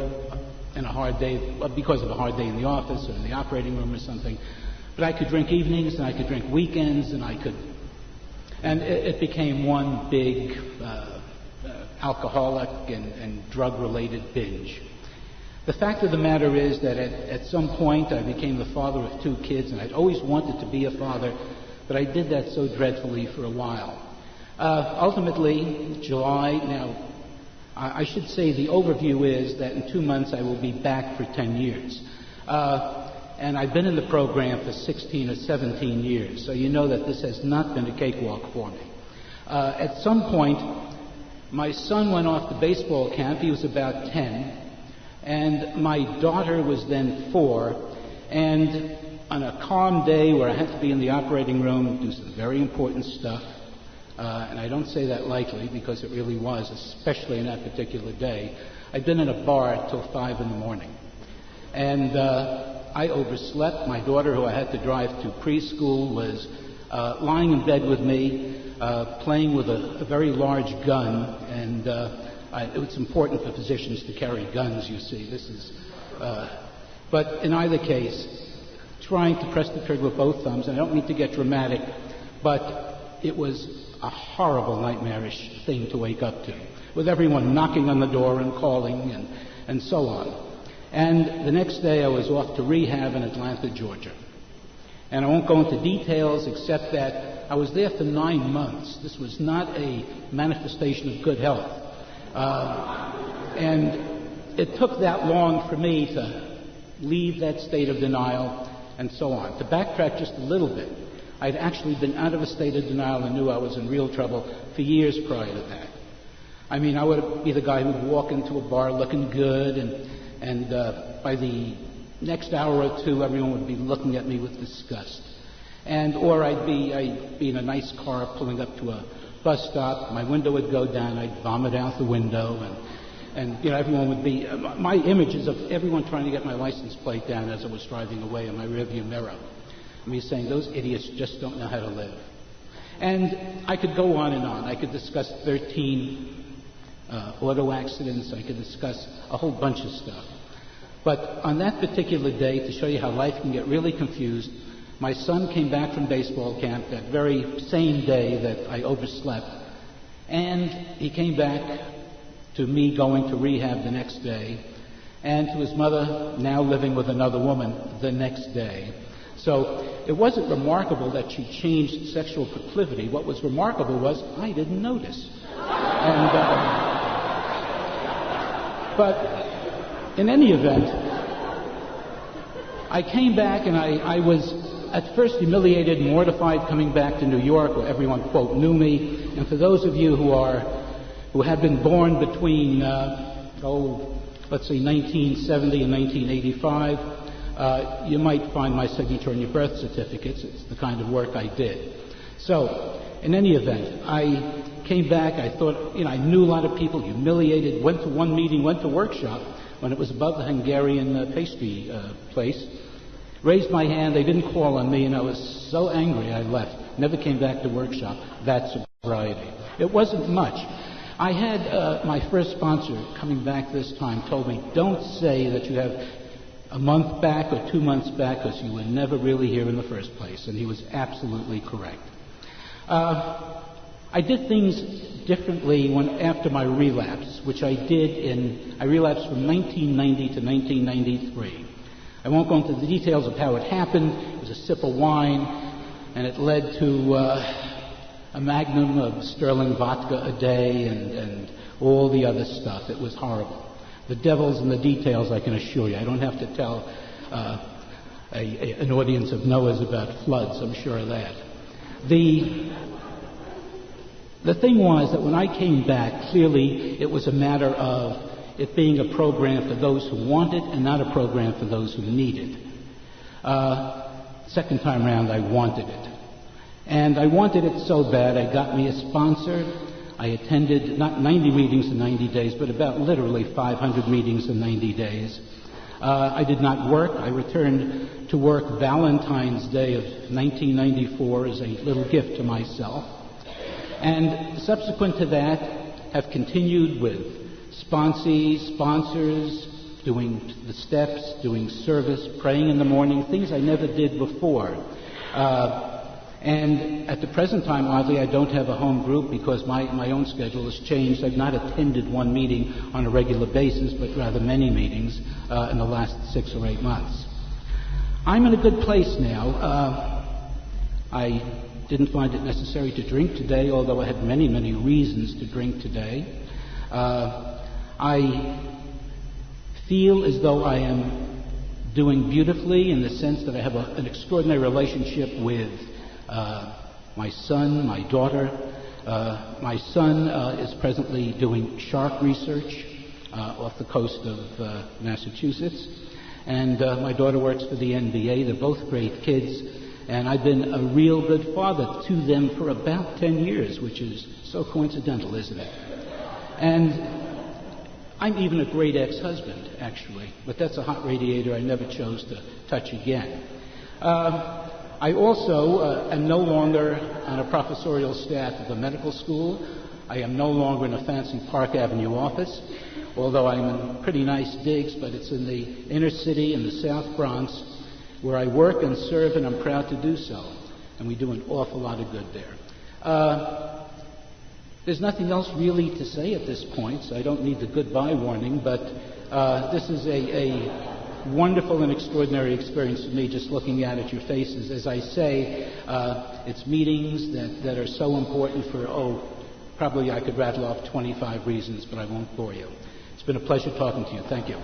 in a hard day, because of a hard day in the office or in the operating room or something, but I could drink evenings and I could drink weekends and and it became one big alcoholic and drug-related binge. The fact of the matter is that at some point I became the father of 2 kids, and I'd always wanted to be a father, but I did that so dreadfully for a while. Ultimately, July, now, I should say the overview is that in 2 months I will be back for 10 years. And I've been in the program for 16 or 17 years, so you know that this has not been a cakewalk for me. At some point, my son went off to baseball camp. He was about 10. And my daughter was then 4, and on a calm day where I had to be in the operating room and do some very important stuff, and I don't say that lightly because it really was, especially in that particular day, I'd been in a bar till 5 in the morning. And I overslept. My daughter, who I had to drive to preschool, was lying in bed with me, playing with a very large gun, and it's important for physicians to carry guns, you see. But in either case, trying to press the trigger with both thumbs, and I don't mean to get dramatic, but it was a horrible, nightmarish thing to wake up to, with everyone knocking on the door and calling and so on. And the next day I was off to rehab in Atlanta, Georgia. And I won't go into details except that I was there for 9 months. This was not a manifestation of good health. And it took that long for me to leave that state of denial and so on. To backtrack just a little bit, I'd actually been out of a state of denial and knew I was in real trouble for years prior to that. I mean, I would be the guy who would walk into a bar looking good, and by the next hour or 2, everyone would be looking at me with disgust. Or I'd be in a nice car pulling up to a bus stop, my window would go down, I'd vomit out the window, and everyone would be, my images of everyone trying to get my license plate down as I was driving away in my rearview mirror. Me saying, those idiots just don't know how to live. And I could go on and on. I could discuss 13 auto accidents. I could discuss a whole bunch of stuff. But on that particular day, to show you how life can get really confused, my son came back from baseball camp that very same day that I overslept. And he came back to me going to rehab the next day, and to his mother now living with another woman the next day. So it wasn't remarkable that she changed sexual proclivity. What was remarkable was I didn't notice. But in any event, I came back and I was at first humiliated, mortified coming back to New York, where everyone, quote, knew me. And for those of you who have been born between, let's say 1970 and 1985, you might find my signature on your birth certificates. It's the kind of work I did. So, in any event, I came back. I thought, I knew a lot of people, humiliated, went to one meeting, went to workshop when it was above the Hungarian pastry place. Raised my hand. They didn't call on me, and I was so angry I left. Never came back to workshop. That's sobriety. It wasn't much. I had my first sponsor coming back this time told me, don't say that you have a month back or 2 months back, because you were never really here in the first place. And he was absolutely correct. I did things differently after my relapse, which I relapsed from 1990 to 1993. I won't go into the details of how it happened. It was a sip of wine, and it led to a magnum of sterling vodka a day and all the other stuff. It was horrible. The devil's in the details, I can assure you. I don't have to tell an audience of Noahs about floods, I'm sure of that. The thing was that when I came back, clearly it was a matter of it being a program for those who want it and not a program for those who need it. Second time around, I wanted it. And I wanted it so bad, I got me a sponsor. I attended not 90 meetings in 90 days, but about literally 500 meetings in 90 days. I did not work. I returned to work Valentine's Day of 1994 as a little gift to myself. And subsequent to that, have continued with sponsors, doing the steps, doing service, praying in the morning, things I never did before. And at the present time, oddly, I don't have a home group because my own schedule has changed. I've not attended one meeting on a regular basis, but rather many meetings in the last 6 or 8 months. I'm in a good place now. I didn't find it necessary to drink today, although I had many, many reasons to drink today. I feel as though I am doing beautifully in the sense that I have an extraordinary relationship with my son, my daughter. My son is presently doing shark research off the coast of Massachusetts, and my daughter works for the NBA. They're both great kids, and I've been a real good father to them for about 10 years, which is so coincidental, isn't it? And I'm even a great ex-husband, actually, but that's a hot radiator I never chose to touch again. I also am no longer on a professorial staff of a medical school. I am no longer in a fancy Park Avenue office, although I'm in pretty nice digs, but it's in the inner city in the South Bronx, where I work and serve, and I'm proud to do so. And we do an awful lot of good there. There's nothing else really to say at this point, so I don't need the goodbye warning, but this is a wonderful and extraordinary experience for me, just looking out at your faces. As I say, it's meetings that are so important for, probably I could rattle off 25 reasons, but I won't bore you. It's been a pleasure talking to you. Thank you.